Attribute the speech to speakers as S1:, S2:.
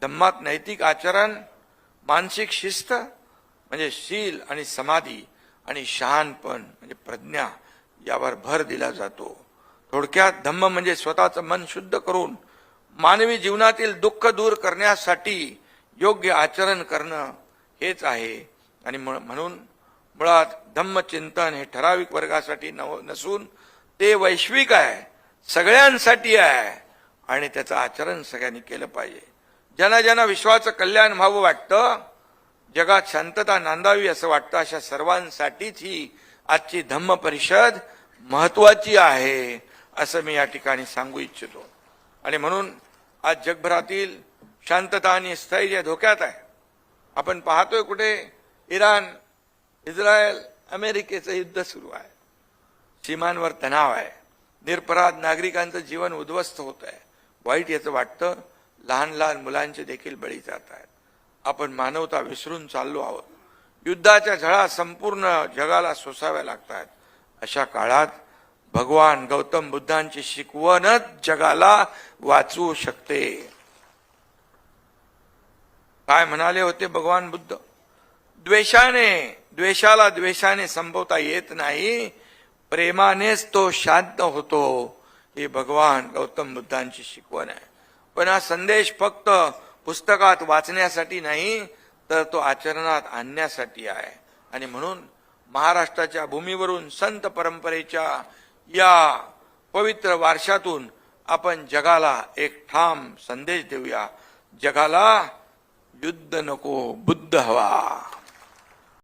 S1: धम्मात नैतिक आचरण, मानसिक शिस्त म्हणजे शील आणि समाधी आणि शहाणपण म्हणजे प्रज्ञा यावर भर दिला जातो. थोडक्यात धम्म म्हणजे स्वतःचं मन शुद्ध करून मानवी जीवनातील दुःख दूर करण्यासाठी योग्य आचरण करणं हेच आहे. आणि म्हणून मुळात धम्मचिंतन हे ठराविक वर्गासाठी नसून ते वैश्विक आहे, सगळ्यांसाठी आहे आणि त्याचं आचरण सगळ्यांनी केलं पाहिजे. ज्यांना ज्यांना विश्वाचं कल्याण व्हावं वाटतं, जगात शांतता नांदावी असं वाटतं, अशा सर्वांसाठीच ही आजची धम्म परिषद महत्वाची आहे असं मी या ठिकाणी सांगू इच्छितो. आणि म्हणून आज जगभरातील शांतता आणि स्थैर्य धोक्यात आहे. आपण पाहतोय कुठे इराण, इस्रायल, अमेरिकेचं युद्ध सुरू आहे, सीमांवर तणाव आहे, निरपराध नागरिकांचं जीवन उद्ध्वस्त होत आहे. वाईट याचं वाटतं, लहान लहान मुलांचे देखील बळी जात आहेत. आपण मानवता विसरून चाललो आहोत. युद्धाच्या झळा संपूर्ण जगाला सोसाव्या लागतात. अशा काळात भगवान गौतम बुद्धांची शिकवणच जगाला वाचवू शकते. काय म्हणाले होते भगवान बुद्ध? द्वेषाला द्वेषाने संपवता येत नाही, प्रेमानेच तो शांत होतो. हे भगवान गौतम बुद्धांची शिकवण आहे. पण हा संदेश फक्त पुस्तकात वाचण्यासाठी नाही, तर तो आचरणात आणण्यासाठी आहे. आणि म्हणून महाराष्ट्राच्या भूमीवरून संत परंपरेच्या या पवित्र वारशातून आपण जगाला एक ठाम संदेश देऊया. जगाला युद्ध नको, बुद्ध हवा.